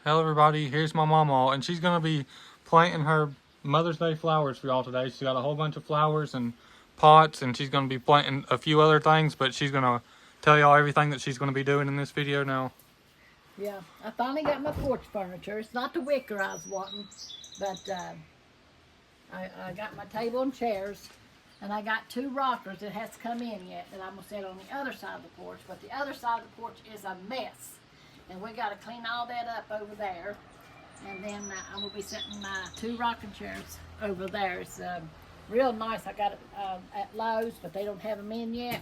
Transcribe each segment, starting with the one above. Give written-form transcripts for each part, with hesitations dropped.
Hello everybody, here's my mamaw, and she's going to be planting her Mother's Day flowers for y'all today. She's got a whole bunch of flowers and pots, and she's going to be planting a few other things, but she's going to tell y'all everything that she's going to be doing in this video now. Yeah, I finally got my porch furniture. It's not the wicker I was wanting, but I got my table and chairs, and I got 2 rockers that has to come in yet that I'm going to set on the other side of the porch, but the other side of the porch is a mess, and we got to clean all that up over there. And then I'm going to be setting my 2 rocking chairs over there. It's real nice. I got it at Lowe's, but they don't have them in yet.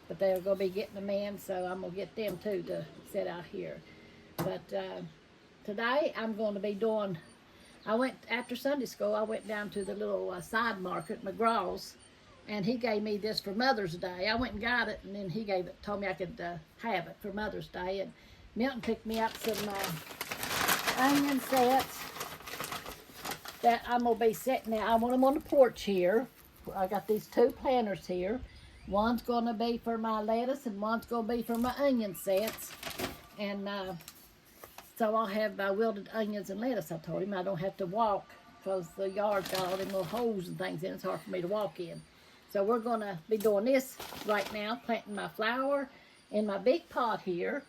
But they're going to be getting them in, so I'm going to get them too to set out here. But today I'm going to be doing, I went, after Sunday school, I went down to the little side market, McGraw's, and he gave me this for Mother's Day. I went and got it, and then he told me I could have it for Mother's Day. And Milton picked me up some onion sets that I'm going to be setting out. I want them on the porch here. I got these 2 planters here. One's going to be for my lettuce and one's going to be for my onion sets. And so I'll have wilted onions and lettuce. I told him I don't have to walk because the yard's got all them little holes and things in it. It's hard for me to walk in. So we're going to be doing this right now, planting my flower in my big pot here.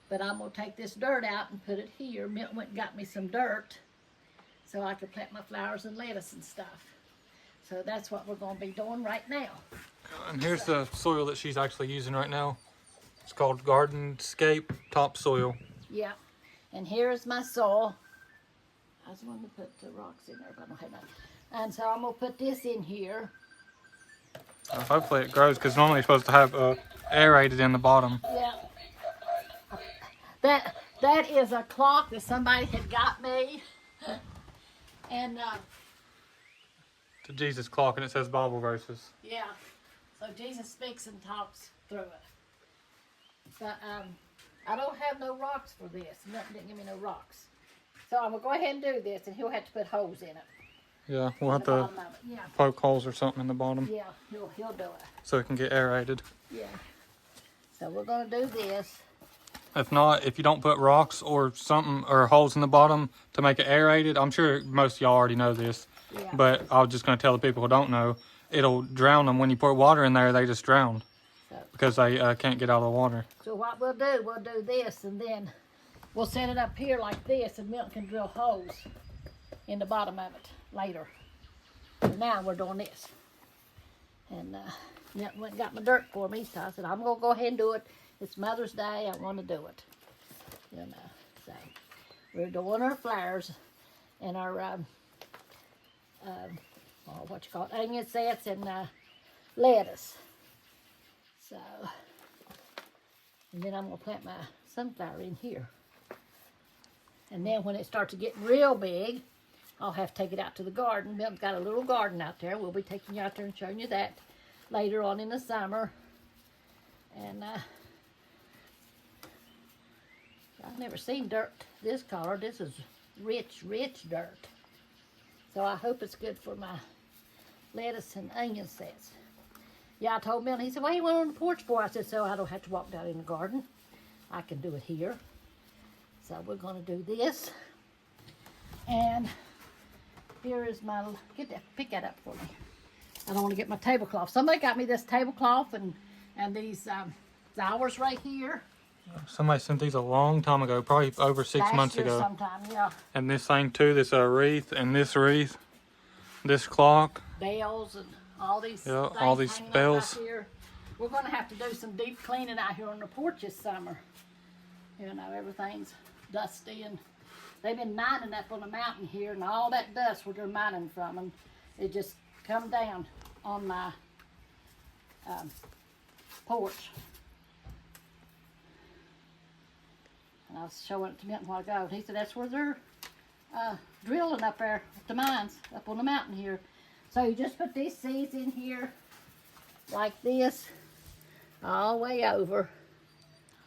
But I'm going to take this dirt out and put it here. Milton went and got me some dirt so I could plant my flowers and lettuce and stuff. So that's what we're going to be doing right now. And here's the soil that she's actually using right now. It's called Gardenscape Topsoil. Yeah. And here's my soil. I was wanting to put the rocks in there, but I don't have none. And so I'm going to put this in here. Hopefully it grows, because normally it's supposed to have aerated in the bottom. Yeah. That is a clock that somebody had got me. And It's a Jesus clock, and it says Bible verses. yeah. So Jesus speaks and talks through it. But I don't have no rocks for this. Nothing didn't give me no rocks. So I'm going to go ahead and do this, and he'll have to put holes in it. Yeah, we'll have to Yeah. poke holes or something in the bottom Yeah, he'll do it. so it can get aerated. Yeah. So we're going to do this. If not, if you don't put rocks or something or holes in the bottom to make it aerated, I'm sure most of y'all already know this, Yeah. but I was just going to tell the people who don't know, it'll drown them. When you pour water in there, they just drown because they can't get out of the water. So what we'll do this, and then we'll set it up here like this, and Milton can drill holes in the bottom of it later. And now we're doing this. And Milton went and got my dirt for me, so I said, I'm going to go ahead and do it. It's Mother's Day, I want to do it. You know, so we're doing our flowers and our, what you call it, onion sets and lettuce. So, and then I'm going to plant my sunflower in here. And then when it starts getting real big, I'll have to take it out to the garden. Milton's got a little garden out there. We'll be taking you out there and showing you that later on in the summer. And I've never seen dirt this color. This is rich, rich dirt. So I hope it's good for my lettuce and onion sets. Yeah, I told Milton, he said, "Why you went on the porch for?" I said, "So I don't have to walk down in the garden. I can do it here." So we're going to do this. And here is my, pick that up for me. I don't want to get my tablecloth. Somebody got me this tablecloth and these flowers right here. Somebody sent these a long time ago, probably over 6 months ago. Sometime, yeah. And this thing too, this wreath and this wreath, this clock. Bells and all these Yeah, things all these hanging up bells. out here. We're going to have to do some deep cleaning out here on the porch this summer. You know, everything's dusty, and they've been mining up on the mountain here, and all that dust where they're mining from, and it just come down on my porch. And I was showing it to Milton a while ago, and he said that's where they're drilling up there at the mines, up on the mountain here. So you just put these seeds in here like this, all the way over.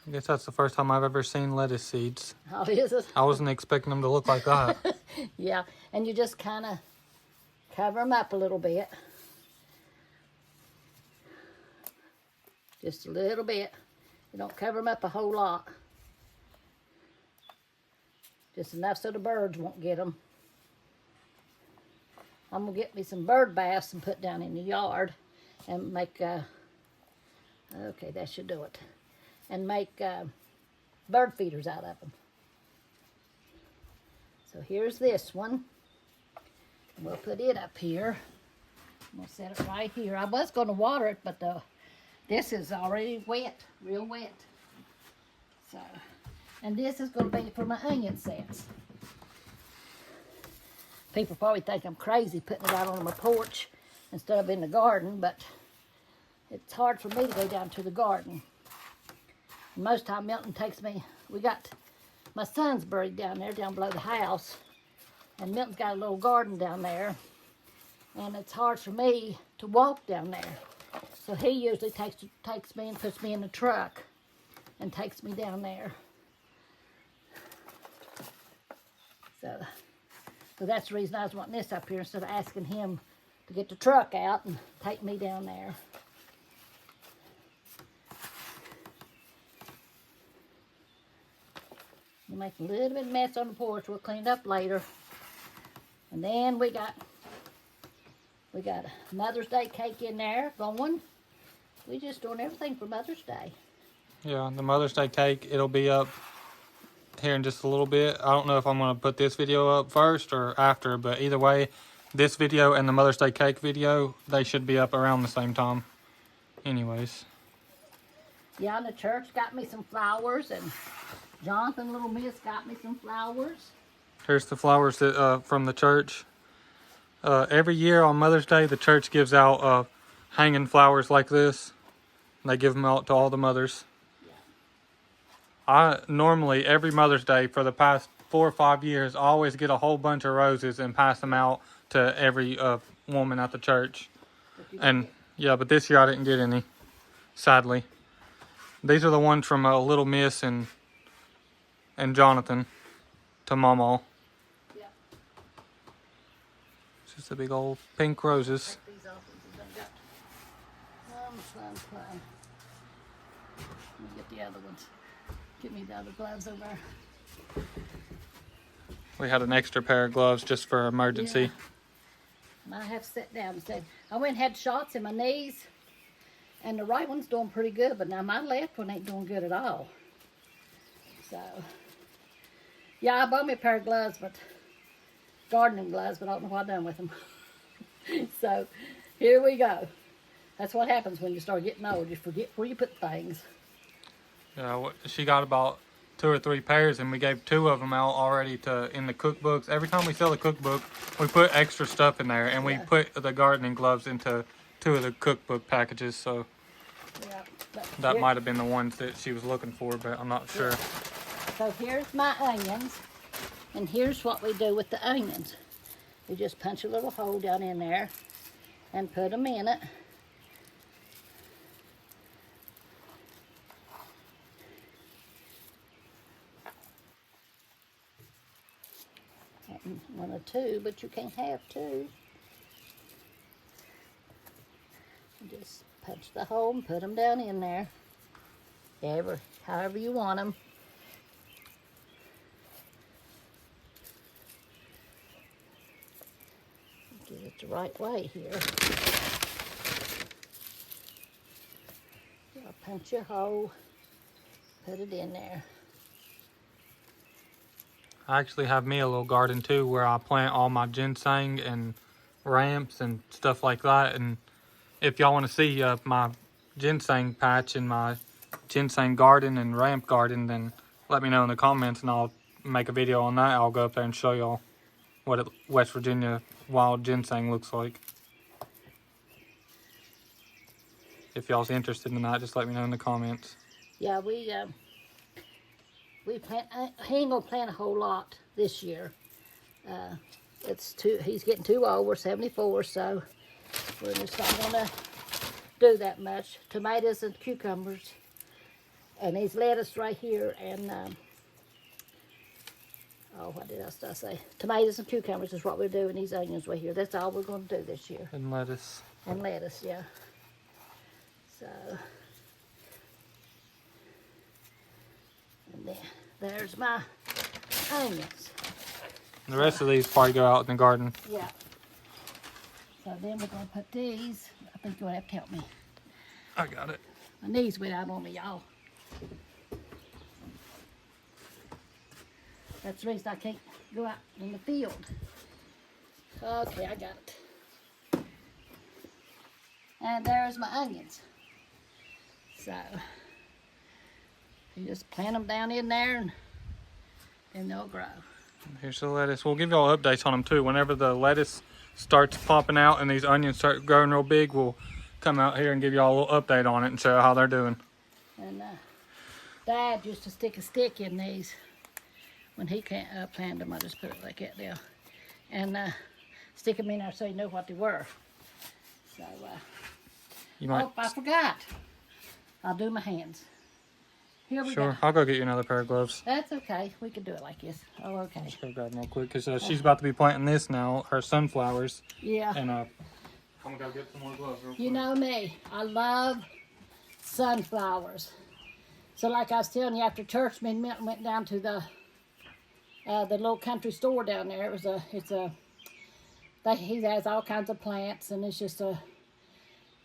I guess that's the first time I've ever seen lettuce seeds. Oh, is it? I wasn't expecting them to look like that. Yeah, and you just kind of cover them up a little bit. Just a little bit. You don't cover them up a whole lot. Just enough so the birds won't get them. I'm going to get me some bird baths and put down in the yard and make, okay, that should do it. And make bird feeders out of them. So here's this one. We'll put it up here. I'm going to set it right here. I was going to water it, but this is already wet, real wet. So, and this is going to be for my onion sets. People probably think I'm crazy putting it out on my porch instead of in the garden, but it's hard for me to go down to the garden. And most time Milton takes me, we got my son's buried down there, down below the house, and Milton's got a little garden down there, and it's hard for me to walk down there. So he usually takes me and puts me in the truck and takes me down there. So that's the reason I was wanting this up here instead of asking him to get the truck out and take me down there. We'll make a little bit of mess on the porch. We'll clean it up later. And then we got a Mother's Day cake in there going. We just doing everything for Mother's Day. Yeah, the Mother's Day cake, it'll be up here in just a little bit. I don't know if I'm going to put this video up first or after, but either way, this video and the Mother's Day cake video, they should be up around the same time anyways. Yeah, and the church got me some flowers, and Jonathan, little miss, got me some flowers. Here's the flowers that, from the church. Every year on Mother's Day, the church gives out hanging flowers like this. They give them out to all the mothers. I normally, every Mother's Day for the past 4 or 5 years, I always get a whole bunch of roses and pass them out to every woman at the church. And yeah, but this year I didn't get any, sadly. These are the ones from Little Miss and Jonathan to mamaw. Yeah. It's just a big old pink roses. Take these off because I got plum. Let me get the other ones. Get me the other gloves over there. We had an extra pair of gloves just for emergency. Yeah. And I have to sit down and say, I went and had shots in my knees, and the right one's doing pretty good, but now my left one ain't doing good at all. So, yeah, I bought me a pair of gloves, but gardening gloves, but I don't know what I've done with them. So, here we go. That's what happens when you start getting old. You forget where you put things. Yeah, she got about 2 or 3 pairs, and we gave 2 of them out already in the cookbooks. Every time we sell a cookbook, we put extra stuff in there, and we put the gardening gloves into 2 of the cookbook packages. So Yeah, that might have been the ones that she was looking for, but I'm not sure. So here's my onions, and here's what we do with the onions. We just punch a little hole down in there and put them in it. One or 2, but you can't have 2. Just punch the hole and put them down in there. However you want them. Get it the right way here. I'll punch a hole, put it in there. I actually have me a little garden too, where I plant all my ginseng and ramps and stuff like that. And if y'all want to see my ginseng patch and my ginseng garden and ramp garden, then let me know in the comments and I'll make a video on that. I'll go up there and show y'all what West Virginia wild ginseng looks like. If y'all's interested in that, just let me know in the comments. Yeah, we plant. He ain't gonna plant a whole lot this year. He's getting too old. We're 74, so we're just not gonna do that much. Tomatoes and cucumbers, and these lettuce right here, and what did I say? Tomatoes and cucumbers is what we're doing. These onions right here. That's all we're gonna do this year. And lettuce. And lettuce, yeah. So, and then there's my onions. The rest of these probably go out in the garden. Yeah. So then we're going to put these. I think you're going to have to help me. I got it. My knees went out on me, y'all. That's the reason I can't go out in the field. Okay, I got it. And there's my onions. So, you just plant them down in there and they'll grow. Here's the lettuce. We'll give y'all updates on them too. Whenever the lettuce starts popping out and these onions start growing real big, we'll come out here and give y'all a little update on it and show how they're doing. And Dad used to stick a stick in these when he planted them. I just put it like that there. And stick them in there so you know what they were. So, You might. oh, I forgot. I'll do my hands. Here we Sure, go. I'll go get you another pair of gloves. That's okay. We can do it like this. Oh, okay. Just go grab them real quick because she's about to be planting this now, her sunflowers. Yeah. And I'm gonna go get some more gloves real quick. You know me. I love sunflowers. So like I was telling you, after church, me and Milton went down to the little country store down there. He has all kinds of plants, and it's just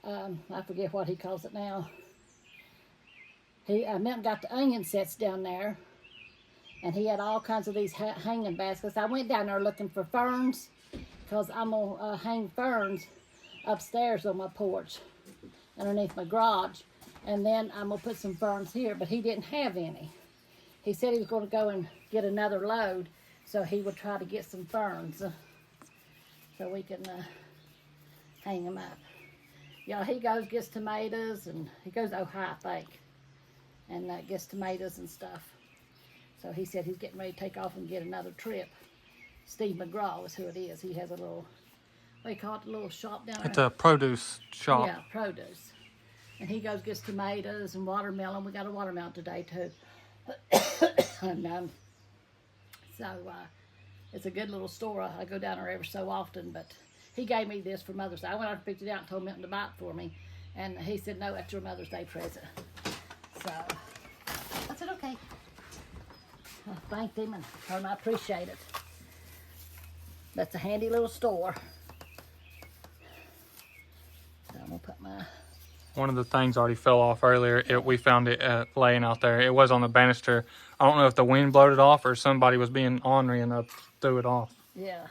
I forget what he calls it now. Milton got the onion sets down there, and he had all kinds of these hanging baskets. I went down there looking for ferns, because I'm going to hang ferns upstairs on my porch, underneath my garage, and then I'm going to put some ferns here, but he didn't have any. He said he was going to go and get another load, so he would try to get some ferns, so we can hang them up. You know, he goes, gets tomatoes, and he goes to Ohio, I think, and gets tomatoes and stuff. So he said he's getting ready to take off and get another trip. Steve McGraw is who it is. He has a little, what do you call it, a little shop down there? It's a produce shop. Yeah, produce. And he goes, gets tomatoes and watermelon. We got a watermelon today, too. And so it's a good little store. I go down there every so often, but he gave me this for Mother's Day. I went out and picked it out and told Milton to buy it for me. And he said, no, that's your Mother's Day present. So I said, okay. I thanked him and told him I appreciate it. That's a handy little store. So I'm going to put my... One of the things already fell off earlier. We found it laying out there. It was on the banister. I don't know if the wind blowed it off or somebody was being ornery and threw it off. Yeah.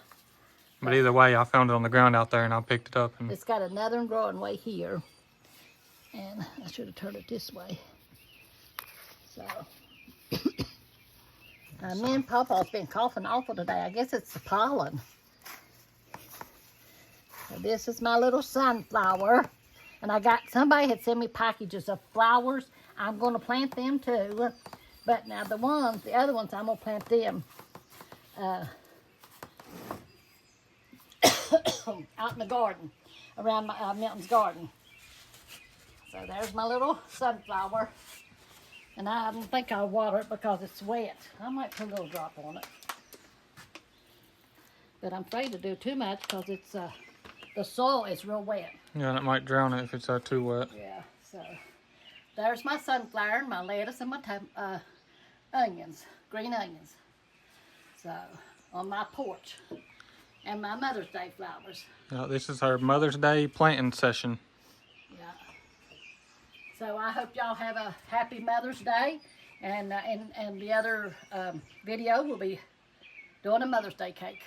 But either way, I found it on the ground out there and I picked it up. And It's got another one growing way here. And I should have turned it this way. So, me and Papa's been coughing awful today. I guess it's the pollen. So this is my little sunflower. And somebody had sent me packages of flowers. I'm going to plant them too. But now the other ones, I'm going to plant them out in the garden, around Milton's garden. So there's my little sunflower. And I don't think I'll water it because it's wet. I might put a little drop on it. But I'm afraid to do too much because it's the soil is real wet. yeah, and it might drown it if it's too wet. Yeah, so there's my sunflower, my lettuce, and my onions, green onions. So on my porch. And my Mother's Day flowers. Yeah, this is our Mother's Day planting session. Yeah. So I hope y'all have a happy Mother's Day, and the other video will be doing a Mother's Day cake.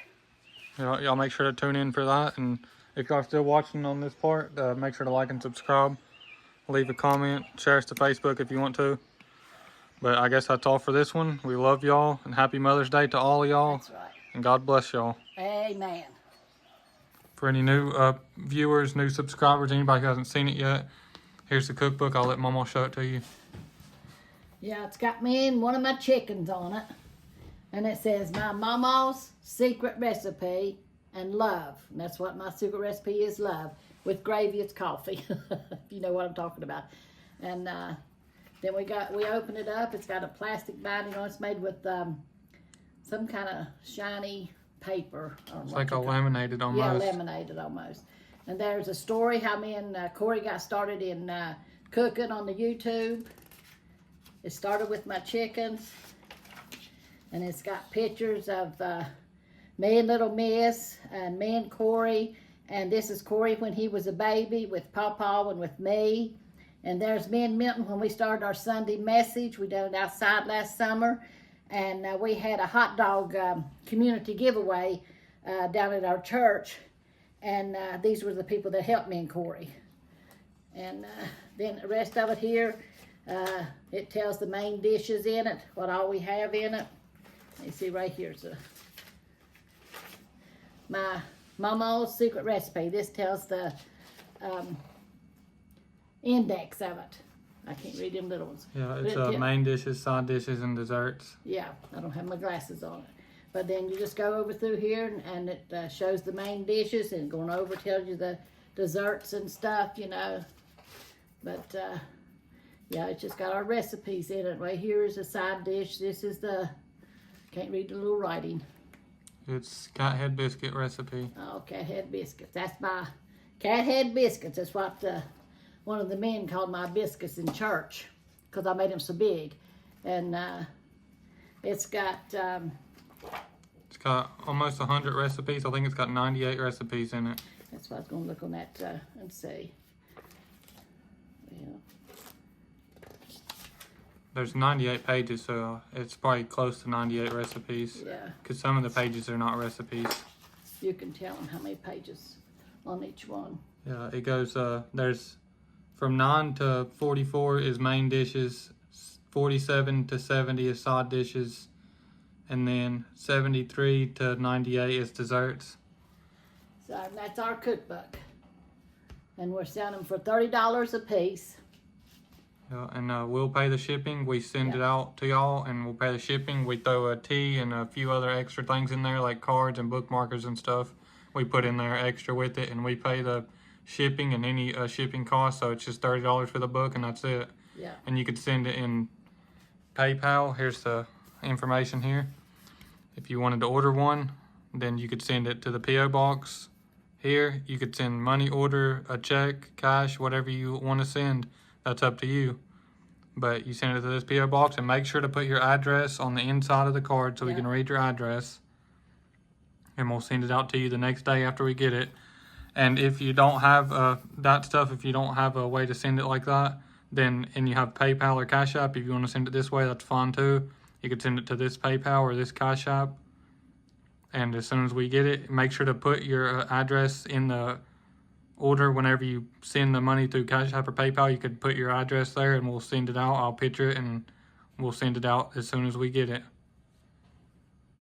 Y'all make sure to tune in for that, and if y'all still watching on this part, make sure to like and subscribe, leave a comment, share us to Facebook if you want to. But I guess that's all for this one. We love y'all, and happy Mother's Day to all of y'all. That's right. And God bless y'all. Amen. For any new viewers, new subscribers, anybody who hasn't seen it yet, here's the cookbook. I'll let Mama show it to you. Yeah, it's got me and one of my chickens on it. And it says, my mamaw's secret recipe and love. And that's what my secret recipe is, love. With gravy, it's coffee. If you know what I'm talking about. And then we open it up. It's got a plastic binding on it. It's made with some kind of shiny paper. It's like a laminated almost. Yeah, laminated almost. And there's a story how me and Corey got started in cooking on the YouTube. It started with my chickens. and it's got pictures of me and little Miss, and me and Corey, and this is Corey when he was a baby with Pawpaw and with me. And there's me and Milton when we started our Sunday message. We done it outside last summer, and we had a hot dog community giveaway down at our church, and these were the people that helped me and Corey. And then the rest of it here, it tells the main dishes in it, what all we have in it. You see right here's my mamaw's secret recipe. This tells the index of it. I can't read them little ones. Yeah, it's main dishes, side dishes, and desserts. Yeah, I don't have my glasses on it. But then you just go over through here, and it shows the main dishes, and going over tells you the desserts and stuff, you know. But yeah, it's just got our recipes in it. Right here is a side dish. This is the, can't read the little writing. It's cat head biscuit recipe. Oh, cat head biscuits. That's my cat head biscuits. That's what one of the men called my biscuits in church, because I made them so big. And it's got almost 100 recipes. I think it's got 98 recipes in it. That's what I was going to look on that and see. Yeah. There's 98 pages, so it's probably close to 98 recipes. Yeah. Because some of the pages are not recipes. You can tell them how many pages on each one. Yeah, it goes, there's from 9 to 44 is main dishes, 47 to 70 is side dishes, and then 73 to 98 is desserts. So that's our cookbook. And we're selling them for $30 a piece. Yeah, and we'll pay the shipping. We send it out to y'all, and we'll pay the shipping. We throw a tea and a few other extra things in there, like cards and bookmarkers and stuff. We put in there extra with it, and we pay the shipping and any shipping costs. So it's just $30 for the book, and that's it. Yeah. And you could send it in PayPal. Here's the information here. If you wanted to order one, then you could send it to the P.O. box. Here, you could send money order, a check, cash, whatever you want to send. That's up to you. But you send it to this P.O. box, and make sure to put your address on the inside of the card so we can read your address. And we'll send it out to you the next day after we get it. And if you don't have that stuff, if you don't have a way to send it like that, then, and you have PayPal or Cash App, if you want to send it this way, that's fine too. You could send it to this PayPal or this Cash App. And as soon as we get it, make sure to put your address in the order. Whenever you send the money through Cash App or PayPal, you could put your address there, and we'll send it out. I'll picture it, and we'll send it out as soon as we get it.